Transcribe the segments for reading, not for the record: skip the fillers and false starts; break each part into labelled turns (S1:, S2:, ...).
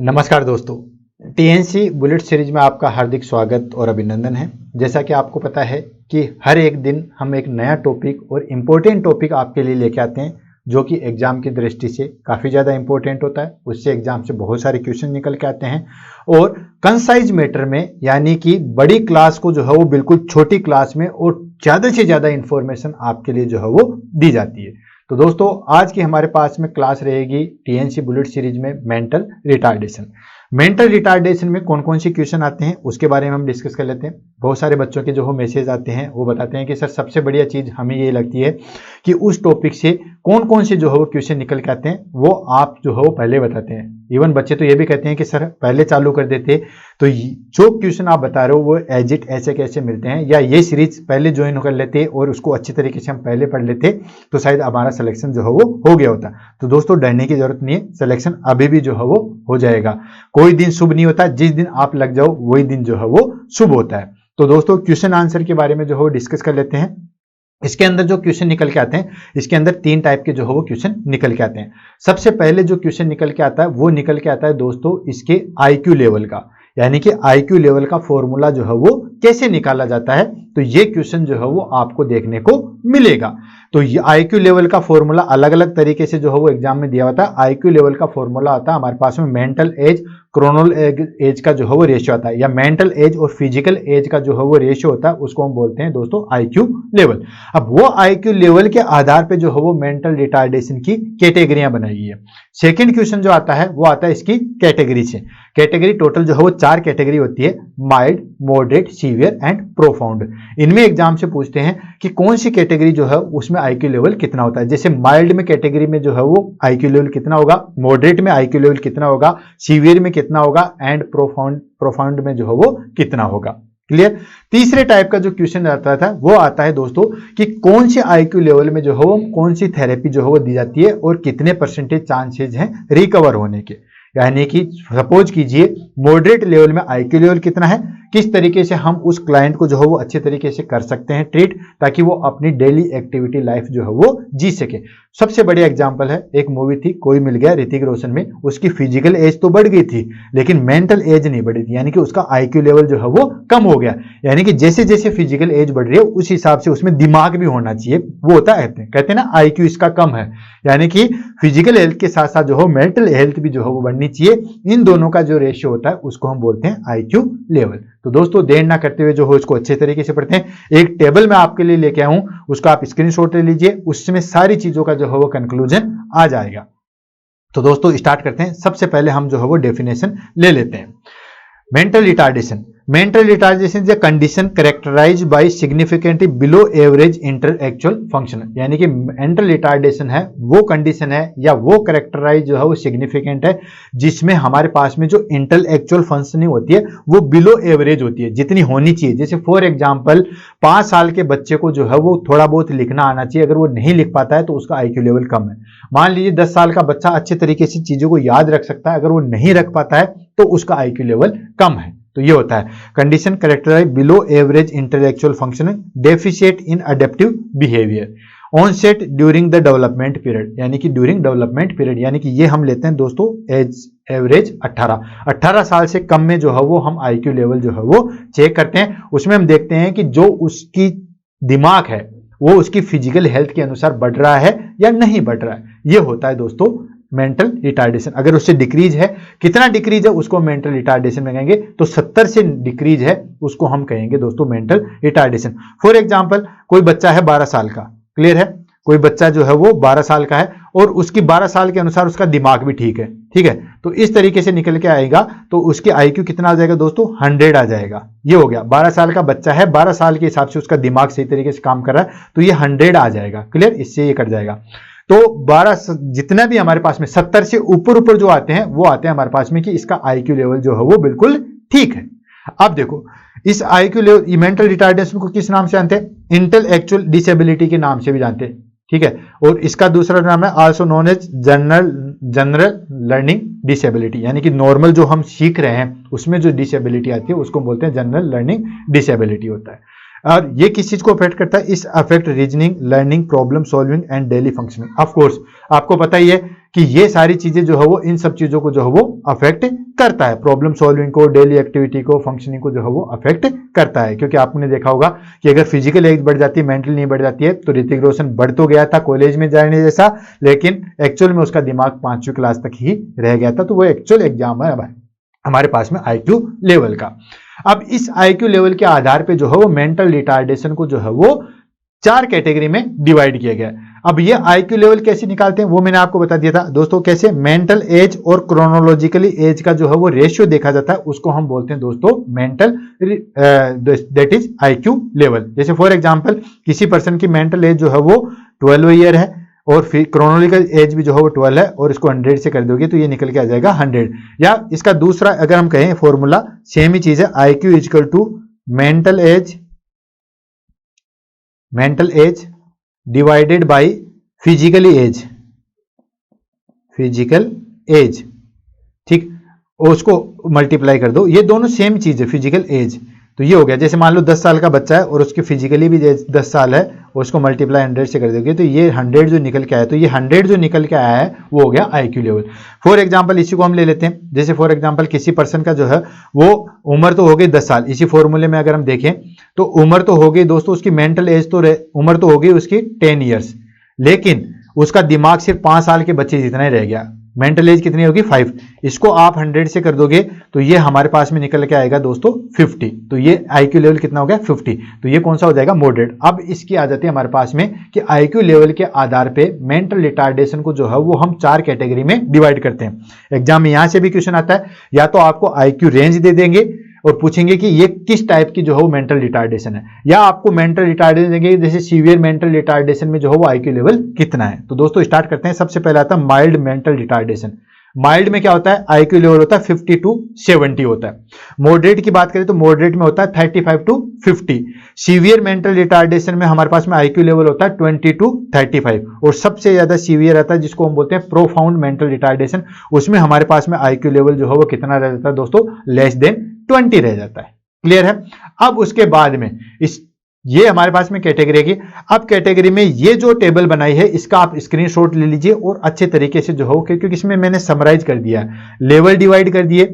S1: नमस्कार दोस्तों, TNC bullet series में आपका हार्दिक स्वागत और अभिनंदन है। जैसा कि आपको पता है कि हर एक दिन हम एक नया टॉपिक और इम्पोर्टेंट टॉपिक आपके लिए लेके आते हैं जो कि एग्जाम की दृष्टि से काफ़ी ज़्यादा इंपॉर्टेंट होता है। उससे एग्जाम से बहुत सारे क्वेश्चन निकल के आते हैं और कंसाइज मैटर में, यानी कि बड़ी क्लास को जो है वो बिल्कुल छोटी क्लास में और ज़्यादा से ज़्यादा इंफॉर्मेशन आपके लिए जो है वो दी जाती है। तो दोस्तों, आज की हमारे पास में क्लास रहेगी टीएनसी बुलेट सीरीज में मेंटल रिटार्डेशन। मेंटल रिटार्डेशन में कौन कौन से क्वेश्चन आते हैं उसके बारे में हम डिस्कस कर लेते हैं। बहुत सारे बच्चों के जो हो मैसेज आते हैं वो बताते हैं कि सर सबसे बढ़िया चीज़ हमें ये लगती है कि उस टॉपिक से कौन कौन से जो है वो क्वेश्चन निकल के आते हैं वो आप जो है वो पहले बताते हैं। इवन बच्चे तो ये भी कहते हैं कि सर पहले चालू कर देते तो जो क्वेश्चन आप बता रहे हो वो एज इट ऐसे कैसे मिलते हैं, या ये सीरीज पहले ज्वाइन कर लेते और उसको अच्छी तरीके से हम पहले पढ़ लेते तो शायद हमारा सिलेक्शन जो है वो हो गया होता। तो दोस्तों, डरने की जरूरत नहीं है, सिलेक्शन अभी भी जो है वो हो जाएगा। कोई दिन शुभ नहीं होता, जिस दिन आप लग जाओ वही दिन जो है वो शुभ होता है। तो दोस्तों, क्वेश्चन आंसर के बारे में जो है वो डिस्कस कर लेते हैं। इसके अंदर जो क्वेश्चन निकल के आते हैं, इसके अंदर तीन टाइप के जो है वो क्वेश्चन निकल के आते हैं। सबसे पहले जो क्वेश्चन निकल के आता है वो निकल के आता है दोस्तों इसके आईक्यू लेवल का, यानी कि आईक्यू लेवल का फॉर्मूला जो है वो कैसे निकाला जाता है। तो ये क्वेश्चन जो है वो आपको देखने को मिलेगा। तो ये आईक्यू लेवल का फॉर्मूला अलग अलग तरीके से जो है वो एग्जाम में दिया होता है। आईक्यू लेवल का फॉर्मूला आता है हमारे पास में मेंटल एज क्रोनल एज का जो है वो रेशियो आता है, या मेंटल एज और फिजिकल एज का जो है वो रेशियो होता है, उसको हम बोलते हैं दोस्तों आईक्यू लेवल। अब वो आईक्यू लेवल के आधार पे जो है वो मेंटल रिटार्डेशन की कैटेगरियां बनाई गई है। सेकंड क्वेश्चन जो आता है वो आता है इसकी कैटेगरी से। कैटेगरी टोटल जो है वो 4 कैटेगरी होती है, mild, moderate, severe and profound. इनमें एग्जाम से पूछते हैं कि कौन सी कैटेगरी जो है उसमें आईक्यू लेवल कितना होता है। जैसे माइल्ड में कैटेगरी में जो है वो आईक्यू लेवल कितना होगा, मॉडरेट में आईक्यू लेवल कितना होगा, सीवियर में कितना होगा एंड प्रोफाउंड में जो है वो कितना होगा। क्लियर। तीसरे टाइप का जो क्वेश्चन आता था वो आता है दोस्तों कि कौन से आईक्यू लेवल में जो है वो कौन सी थेरेपी जो है वो दी जाती है और कितने परसेंटेज चांसेज हैं रिकवर होने के। यानी कि सपोज कीजिए मॉडरेट लेवल में आईक्यू लेवल कितना है, किस तरीके से हम उस क्लाइंट को जो है वो अच्छे तरीके से कर सकते हैं ट्रीट, ताकि वो अपनी डेली एक्टिविटी लाइफ जो है वो जी सके। सबसे बढ़िया एग्जांपल है, एक मूवी थी कोई मिल गया ऋतिक रोशन में। उसकी फिजिकल एज तो बढ़ गई थी लेकिन मेंटल एज नहीं बढ़ी थी, यानी कि उसका आईक्यू लेवल जो है वो कम हो गया। यानी कि जैसे जैसे फिजिकल एज बढ़ रही है उस हिसाब से उसमें दिमाग भी होना चाहिए। वो होता है, कहते हैं ना आईक्यू इसका कम है, यानी कि फिजिकल हेल्थ के साथ साथ जो है मेंटल हेल्थ भी जो है वो बढ़नी चाहिए। इन दोनों का जो रेशियो होता है उसको हम बोलते हैं आईक्यू लेवल। तो दोस्तों, देर ना करते हुए जो हो इसको अच्छे तरीके से पढ़ते हैं। एक टेबल मैं आपके लिए लेके आऊं, उसको आप स्क्रीनशॉट ले लीजिए, उसमें सारी चीजों का जो है वो कंक्लूजन आ जाएगा। तो दोस्तों, स्टार्ट करते हैं। सबसे पहले हम जो है वो डेफिनेशन ले लेते हैं। Mental retardation. Mental retardation is a condition characterized by significantly below average intellectual function. यानी कि मेंटल रिटार्डेशन है वो कंडीशन है या वो कैरेक्टराइज जो है वो सिग्निफिकेंट है जिसमें हमारे पास में जो इंटेलेक्चुअल फंक्शनिंग होती है वो बिलो एवरेज होती है, जितनी होनी चाहिए। जैसे फॉर एग्जांपल 5 साल के बच्चे को जो है वो थोड़ा बहुत लिखना आना चाहिए, अगर वो नहीं लिख पाता है तो उसका आईक्यू लेवल कम है। मान लीजिए 10 साल का बच्चा अच्छे तरीके से चीजों को याद रख सकता है, अगर वो नहीं रख पाता है तो उसका आईक्यू लेवल कम है। तो ये होता है condition characterize below average intellectual function, deficient in adaptive behaviour, onset during the development period. यानी कि ड्यूरिंग डेवलपमेंट पीरियड, यानी कि ये हम लेते हैं दोस्तों एज एवरेज 18 साल से कम में जो है वो हम आईक्यू लेवल जो है वो चेक करते हैं। उसमें हम देखते हैं कि जो उसकी दिमाग है वो उसकी फिजिकल हेल्थ के अनुसार बढ़ रहा है या नहीं बढ़ रहा है। ये होता है दोस्तों मेंटल रिटार्डेशन। अगर उससे डिक्रीज है, कितना डिक्रीज है उसको मेंटल रिटार्डेशन में कहेंगे, तो 70 से डिक्रीज है उसको हम कहेंगे दोस्तों मेंटल रिटार्डेशन। फॉर एग्जांपल कोई बच्चा है 12 साल का, क्लियर है, कोई बच्चा जो है वो 12 साल का है और उसकी 12 साल के अनुसार उसका दिमाग भी ठीक है, ठीक है, तो इस तरीके से निकल के आएगा तो उसके आईक्यू कितना आ जाएगा दोस्तों 100 आ जाएगा। ये हो गया, 12 साल का बच्चा है, 12 साल के हिसाब से उसका दिमाग सही तरीके से काम कर रहा है तो ये 100 आ जाएगा। क्लियर, इससे ये कट जाएगा। तो 12 जितना भी हमारे पास में 70 से ऊपर जो आते हैं वो आते हैं हमारे पास में कि इसका आईक्यू लेवल जो है वो बिल्कुल ठीक है। अब देखो इस आईक्यू लेवल मेंटल रिटार्डेशन को किस नाम से जानते हैं, इंटेलेक्चुअल डिसेबिलिटी के नाम से भी जानते हैं, ठीक है, और इसका दूसरा नाम है also known as general learning disability. यानी कि नॉर्मल जो हम सीख रहे हैं उसमें जो डिसेबिलिटी आती है उसको बोलते हैं जनरल लर्निंग डिसेबिलिटी होता है। और ये किस चीज को अफेक्ट करता है, इस affect reasoning, learning, problem solving and daily functioning. Of course आपको पता ही है कि ये सारी चीजें जो है वो इन सब चीजों को जो है वो अफेक्ट करता है, प्रॉब्लम सॉल्विंग को, डेली एक्टिविटी को, फंक्शनिंग को जो है वो अफेक्ट करता है। क्योंकि आपने देखा होगा कि अगर फिजिकल एज बढ़ जाती है, मेंटल नहीं बढ़ जाती है, तो ऋतिक रोशन बढ़ तो गया था कॉलेज में जाने जैसा, लेकिन एक्चुअल में उसका दिमाग 5वीं क्लास तक ही रह गया था। तो वो एक्चुअल एग्जाम है हमारे पास में IQ लेवल का। अब इस IQ लेवल के आधार पे जो है वो मेंटल रिटार्डेशन को जो है वो 4 कैटेगरी में डिवाइड किया गया। अब ये IQ लेवल कैसे निकालते हैं वो मैंने आपको बता दिया था दोस्तों। कैसे? मेंटल एज और क्रोनोलॉजिकली एज का जो है वो रेशियो देखा जाता है, उसको हम बोलते हैं दोस्तों mental, that is IQ level. जैसे फॉर एग्जांपल किसी पर्सन की मेंटल एज जो है वो 12 ईयर है और फिर क्रोनोलॉजिकल एज भी जो है वो 12 है, और इसको 100 से कर दोगे तो ये निकल के आ जाएगा 100। या इसका दूसरा अगर हम कहें फॉर्मूला सेम ही चीज है, IQ equal to mental age divided by physical age, ठीक, और उसको मल्टीप्लाई कर दो। ये दोनों सेम चीज है, फिजिकल एज। तो ये हो गया, जैसे मान लो 10 साल का बच्चा है और उसकी फिजिकली भी 10 साल है और उसको मल्टीप्लाई 100 से कर दोगे तो ये 100 जो निकल के आया, तो ये 100 जो निकल के आया है वो हो गया IQ लेवल। फॉर एग्जांपल इसी को हम ले लेते हैं, जैसे फॉर एग्जांपल किसी पर्सन का जो है वो उम्र तो हो गई 10 साल, इसी फॉर्मूले में अगर हम देखें तो उम्र तो हो गई दोस्तों उसकी, मेंटल एज तो उम्र तो हो गई उसकी 10 ईयर्स, लेकिन उसका दिमाग सिर्फ 5 साल के बच्चे जितना ही रह गया। मेंटल एज कितनी होगी? 5। इसको आप 100 से कर दोगे तो ये हमारे पास में निकल के आएगा दोस्तों 50। तो ये IQ लेवल कितना हो गया? 50। तो ये कौन सा हो जाएगा? मॉडरेट। अब इसकी आ जाती है हमारे पास में कि IQ लेवल के आधार पे मेंटल रिटार्डेशन को जो है वो हम 4 कैटेगरी में डिवाइड करते हैं। एग्जाम में यहां से भी क्वेश्चन आता है, या तो आपको IQ रेंज दे देंगे और पूछेंगे कि ये किस टाइप की जो है वो मेंटल रिटार्डेशन है, या आपको मेंटल रिटार्डेशन देंगे जैसे सीवियर मेंटल रिटार्डेशन में जो है वो IQ लेवल कितना है। तो दोस्तों स्टार्ट करते हैं। सबसे पहले आता है माइल्ड मेंटल रिटार्डेशन। माइल्ड में क्या होता है? IQ लेवल होता है 50 to 70 होता है। मॉडरेट की बात करें तो मॉडरेट में होता है 35 to 50। सीवियर मेंटल रिटार्डेशन में हमारे पास में IQ लेवल होता है 20 to 35, और सबसे ज्यादा सीवियर आता है जिसको हम बोलते हैं प्रोफाउंड मेंटल रिटार्डेशन, उसमें हमारे पास में IQ लेवल जो है वो कितना रह जाता है दोस्तों? लेस देन 20 रह जाता है। क्लियर है? अब उसके बाद में ये हमारे पास में कैटेगरी की, अब कैटेगरी में ये जो टेबल बनाई है इसका आप स्क्रीनशॉट ले लीजिए और अच्छे तरीके से जो हो, क्योंकि इसमें मैंने समराइज कर दिया है, लेवल डिवाइड कर दिए,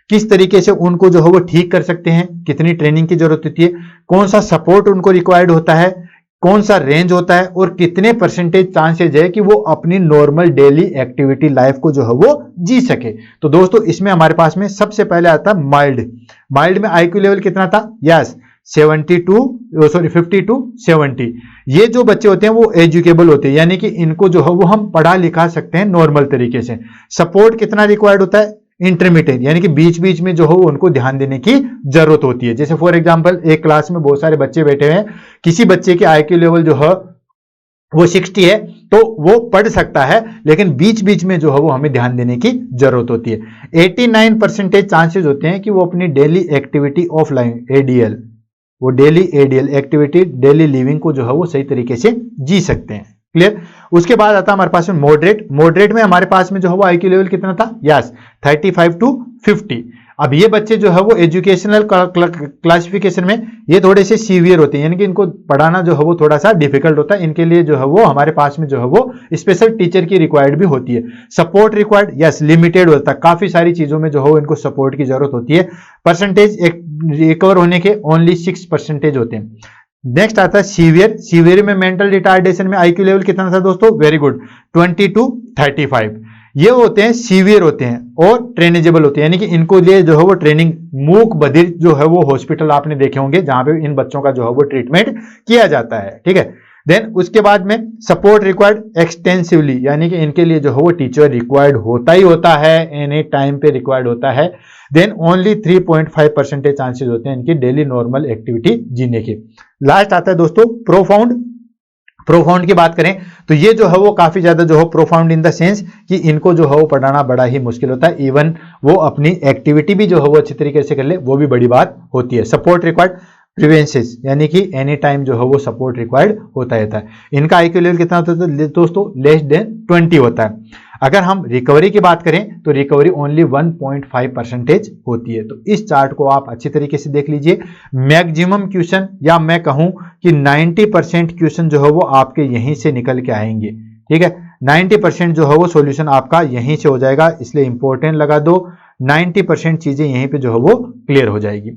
S1: किस तरीके से उनको जो है वो ठीक कर सकते हैं, कितनी ट्रेनिंग की जरूरत होती है, कौन सा सपोर्ट उनको रिक्वायर्ड होता है, कौन सा रेंज होता है, और कितने परसेंटेज चांसेज है कि वो अपनी नॉर्मल डेली एक्टिविटी लाइफ को जो है वो जी सके। तो दोस्तों इसमें हमारे पास में सबसे पहले आता है माइल्ड। माइल्ड में IQ लेवल कितना था? Yes 50 to 70। ये जो बच्चे होते हैं वो एजुकेबल होते हैं, यानी कि इनको जो है वो हम पढ़ा लिखा सकते हैं नॉर्मल तरीके से। सपोर्ट कितना रिक्वायर्ड होता है? इंटरमीडिएट, यानी कि बीच बीच में जो है उनको ध्यान देने की जरूरत होती है। जैसे फॉर एग्जांपल एक क्लास में बहुत सारे बच्चे बैठे हैं, किसी बच्चे के IQ लेवल जो है वो 60 है तो वो पढ़ सकता है, लेकिन बीच बीच में जो है वो हमें ध्यान देने की जरूरत होती है। 89% चांसेस होते हैं कि वो अपनी daily activity of life ADL, वो daily ADL activity, daily living को जो है वो सही तरीके से जी सकते हैं। क्लियर? उसके बाद आता है हमारे पास में मॉडरेट। मॉडरेट में हमारे पास में जो है वो IQ लेवल कितना था? Yes 35 to 50। अब ये बच्चे जो है वो एजुकेशनल क्लासिफिकेशन में ये थोड़े से सीवियर होते हैं, यानी कि इनको पढ़ाना जो है वो थोड़ा सा डिफिकल्ट होता है। इनके लिए जो है वो हमारे पास में जो है वो स्पेशल टीचर की रिक्वायर्ड भी होती है। सपोर्ट रिक्वायर्ड यस लिमिटेड होता है, काफी सारी चीजों में जो है इनको सपोर्ट की जरूरत होती है। परसेंटेज रिकवर होने के ओनली 6% होते हैं। नेक्स्ट आता है सीवियर। सीवियर में मेंटल रिटार्डेशन में IQ लेवल कितना था दोस्तों? Very good 20 to 35। ये होते हैं सीवियर होते हैं और ट्रेनेजेबल होते हैं, यानी कि इनको लिए जो है वो ट्रेनिंग, मूक बधिर जो है वो हॉस्पिटल आपने देखे होंगे जहां पे इन बच्चों का जो है वो ट्रीटमेंट किया जाता है। ठीक है, देन उसके बाद में सपोर्ट रिक्वायर्ड एक्सटेंसिवली, यानी कि इनके लिए जो है वो टीचर रिक्वायर्ड होता ही होता है, एनी टाइम पे रिक्वायर्ड होता है। देन ओनली 3.5% चांसेस होते हैं इनकी डेली नॉर्मल एक्टिविटी जीने के। लास्ट आता है दोस्तों प्रोफाउंड। प्रोफाउंड की बात करें तो ये जो है वो काफी ज्यादा जो है प्रोफाउंड इन द सेंस कि इनको जो है वो पढ़ाना बड़ा ही मुश्किल होता है, इवन वो अपनी एक्टिविटी भी जो है वो अच्छी तरीके से कर ले वो भी बड़ी बात होती है। सपोर्ट रिक्वायर्ड प्रिवेंसेस, यानी कि एनी टाइम जो है वो सपोर्ट रिक्वायर्ड होता रहता है। इनका IQ लेवल कितना होता है दोस्तों? लेस देन 20 होता है। अगर हम रिकवरी की बात करें तो रिकवरी ओनली 1.5% होती है। तो इस चार्ट को आप अच्छी तरीके से देख लीजिए। मैक्सिमम क्वेश्चन, या मैं कहूं कि 90% क्वेश्चन जो है वो आपके यहीं से निकल के आएंगे। ठीक है, 90% जो है वो सॉल्यूशन आपका यहीं से हो जाएगा, इसलिए इंपॉर्टेंट लगा दो। 90% चीजें यहीं पे जो है वो क्लियर हो जाएगी।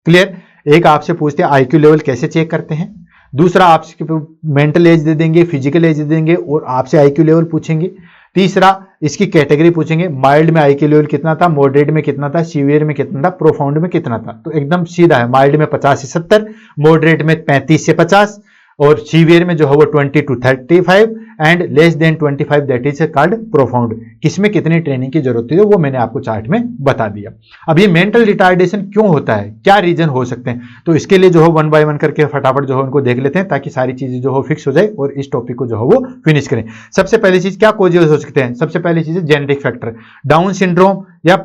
S1: क्लियर। एक आपसे पूछते हैं आईक्यू लेवल कैसे चेक करते हैं, दूसरा आपसे मेंटल एज दे देंगे, फिजिकल एज दे देंगे और आपसे आईक्यू लेवल पूछेंगे। तीसरा इसकी कैटेगरी पूछेंगे, माइल्ड में आईक्यू लेवल कितना था, मॉडरेट में कितना था, सीवियर में कितना था, प्रोफाउंड में कितना था। तो एकदम सीधा है, माइल्ड में 50 से 70, मॉडरेट में 35 से 50 और सीवियर में जो है वो 20 to 35 and less than 25 that is called profound. किसमें कितनी ट्रेनिंग की जरूरत है वो मैंने आपको चार्ट में बता दिया। अब ये मेंटल रिटार्डेशन क्यों होता है, क्या रीजन हो सकते हैं, तो इसके लिए जो है 1 by 1 करके फटाफट जो है उनको देख लेते हैं ताकि सारी चीजें जो है फिक्स हो जाए और इस टॉपिक को जो है वो फिनिश करें। सबसे पहली चीज क्या कॉजेज हो सकते हैं, सबसे पहली चीज है जेनेटिक फैक्टर, डाउन सिंड्रोम या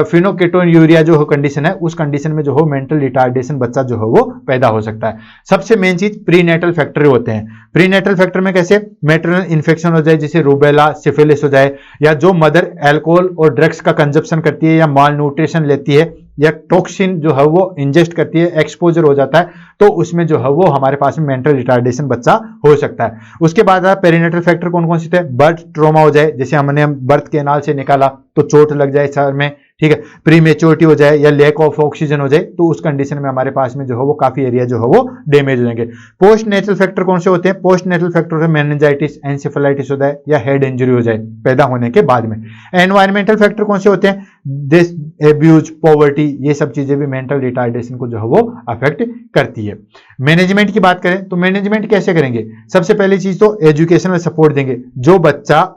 S1: फिनोकेटोन्यूरिया जो हो कंडीशन है, उस कंडीशन में जो हो मेंटल रिटार्डेशन बच्चा जो है वो पैदा हो सकता है। सबसे मेन चीज प्रीनेटल फैक्टर होते हैं। प्रीनेटल फैक्टर में कैसे, मैटरनल इन्फेक्शन हो जाए जैसे रूबेला, सिफिलिस हो जाए, या जो मदर अल्कोहल और ड्रग्स का कंजप्शन करती है या माल न्यूट्रिशन लेती है या टॉक्सिन जो है वो इंजेस्ट करती है, एक्सपोजर हो जाता है, तो उसमें जो है वो हमारे पास में मेंटल रिटार्डेशन बच्चा हो सकता है। उसके बाद पेरिनेटल फैक्टर कौन कौन से थे, बर्थ ट्रॉमा हो जाए, जैसे हमने बर्थ कैनाल से निकाला तो चोट लग जाए सर में, ठीक है, प्री मेच्योरिटी हो जाए या लैक ऑफ ऑक्सीजन हो जाए, तो उस कंडीशन में हमारे पास में जो है वो काफी एरिया जो है वो डैमेज हो जाएंगे। पोस्ट नेचुरल फैक्टर कौन से होते हैं, पोस्ट नेचुरल फैक्टर है मेनिंजाइटिस, एंसेफेलाइटिस हो जाए या हेड इंजरी हो जाए पैदा होने के बाद में। एनवायरमेंटल फैक्टर कौन से होते हैं, दिस एब्यूज, पॉवर्टी, ये सब चीजें भी मेंटल रिटार्डेशन को जो है वो अफेक्ट करती है। मैनेजमेंट की बात करें तो मैनेजमेंट कैसे करेंगे, सबसे पहली चीज तो एजुकेशनल सपोर्ट देंगे। जो बच्चा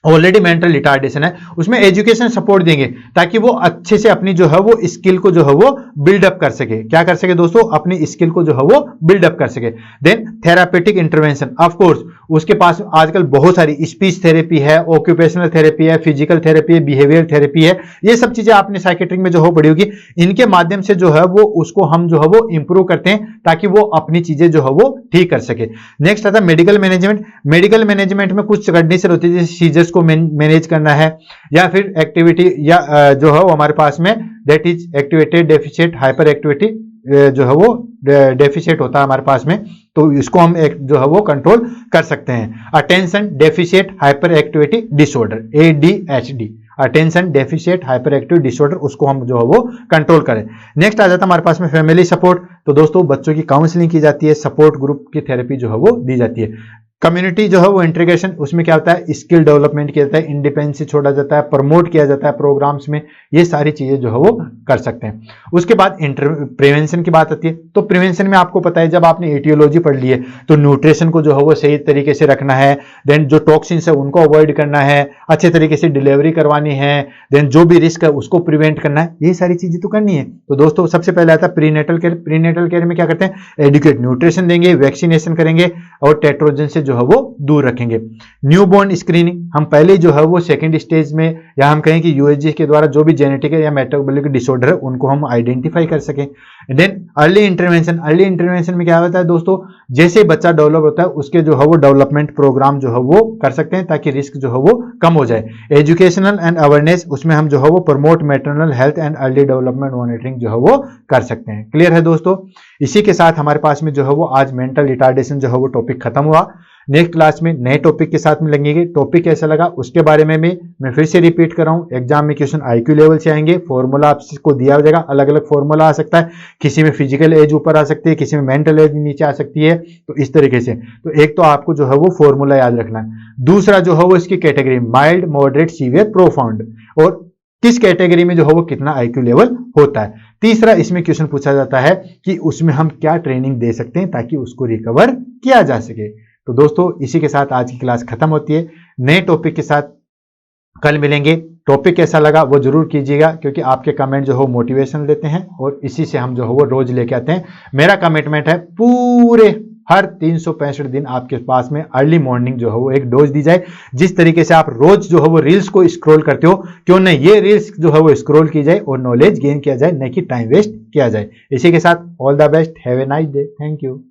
S1: ऑलरेडी मेंटल रिटार्डेशन है उसमें एजुकेशन सपोर्ट देंगे ताकि वो अच्छे से अपनी जो है वो स्किल को जो है वो बिल्डअप कर सके। क्या कर सके दोस्तों, अपनी स्किल को जो है वो बिल्डअप कर सके। Then therapeutic intervention, of course उसके पास आजकल बहुत सारी स्पीच थेरेपी है, ऑक्यूपेशनल थेरेपी है, फिजिकल थेरेपी है, बिहेवियर थेरेपी है, ये सब चीजें आपने साइकेट्रिक में जो हो पड़ी होगी। इनके माध्यम से जो है वो उसको हम जो है वो इंप्रूव करते हैं ताकि वो अपनी चीजें जो है वो ठीक कर सके। नेक्स्ट आता है मेडिकल मैनेजमेंट। मेडिकल मैनेजमेंट में कुछ कंडीशन होती है जैसे सीजर्स को मैनेज करना है या फिर एक्टिविटी या जो है वो हमारे पास में that is activated deficit hyper activity जो है वो डेफिशिएट होता है हमारे पास में, तो इसको हम एक जो है वो कंट्रोल कर सकते हैं। Attention deficit hyper activity disorder, ADHD, attention deficit hyper active disorder, उसको हम जो है वो कंट्रोल करें। नेक्स्ट आ जाता है हमारे पास में फैमिली सपोर्ट। तो दोस्तों बच्चों की काउंसलिंग की जाती है, सपोर्ट ग्रुप की थेरेपी जो है वो दी जाती है। कम्युनिटी जो है वो इंटीग्रेशन, उसमें क्या होता है, स्किल डेवलपमेंट किया जाता है, इंडिपेंडेंस छोड़ा जाता है, प्रमोट किया जाता है प्रोग्राम्स में, ये सारी चीजें जो है वो कर सकते हैं। उसके बाद प्रिवेंशन की बात आती है। तो प्रिवेंशन में आपको पता है जब आपने एटियोलॉजी पढ़ ली है तो न्यूट्रिशन को जो है वो सही तरीके से रखना है, देन जो टॉक्सिन्स है उनको अवॉइड करना है, अच्छे तरीके से डिलीवरी करवानी है, देन जो भी रिस्क है उसको प्रिवेंट करना है, ये सारी चीजें तो करनी है। तो दोस्तों सबसे पहले आता है प्रीनेटल केयर। प्रीनेटल केयर में क्या करते हैं, एडुकेट न्यूट्रिशन देंगे, वैक्सीनेशन करेंगे और टेट्रोजन से जो है वो दूर रखेंगे। न्यूबॉर्न स्क्रीनिंग, हम पहले जो है वो सेकंड स्टेज में या हम कहें कि USG के द्वारा जो भी जेनेटिक या मेटाबॉलिक डिसऑर्डर है उनको हम आइडेंटिफाई कर सकें। Then early intervention. Early intervention में क्या होता है दोस्तों, जैसे बच्चा डेवलप होता है उसके जो है वो डेवलपमेंट प्रोग्राम जो है वो कर सकते हैं ताकि रिस्क जो है वो कम हो जाए। एजुकेशनल एंड अवेयरनेस, उसमें हम जो है वो promote maternal health and early development monitoring जो है वो कर सकते हैं। क्लियर है दोस्तों। इसी के साथ हमारे पास में जो है वो आज मेंटल रिटार्डेशन जो है वो टॉपिक खत्म हुआ। नेक्स्ट क्लास में नए टॉपिक के साथ मिलेंगे। टॉपिक कैसा लगा उसके बारे में मैं फिर से रिपीट कर रहा हूं, एग्जाम में क्वेश्चन IQ लेवल से आएंगे, फॉर्मूला आपको दिया जाएगा, अलग अलग फॉर्मूला आ सकता है, किसी में फिजिकल एज ऊपर आ सकती है, किसी में मेंटल एज नीचे आ सकती है, तो इस तरीके से। तो एक तो आपको जो है वो फॉर्मूला याद रखना है, दूसरा जो है वो इसकी category mild, moderate, severe, profound, और किस कैटेगरी में जो है वो कितना IQ लेवल होता है। तीसरा इसमें क्वेश्चन पूछा जाता है कि उसमें हम क्या ट्रेनिंग दे सकते हैं ताकि उसको रिकवर किया जा सके। तो दोस्तों इसी के साथ आज की क्लास खत्म होती है। नए टॉपिक के साथ कल मिलेंगे। टॉपिक कैसा लगा वो जरूर कीजिएगा क्योंकि आपके कमेंट जो हो मोटिवेशन देते हैं और इसी से हम जो है वो रोज लेके आते हैं। मेरा कमिटमेंट है पूरे हर 365 दिन आपके पास में अर्ली मॉर्निंग जो है वो एक डोज दी जाए। जिस तरीके से आप रोज जो है वो रील्स को स्क्रॉल करते हो, क्यों नहीं ये रील्स जो है वो स्क्रॉल की जाए और नॉलेज गेन किया जाए, न कि टाइम वेस्ट किया जाए। इसी के साथ all the best, have a nice day, thank you.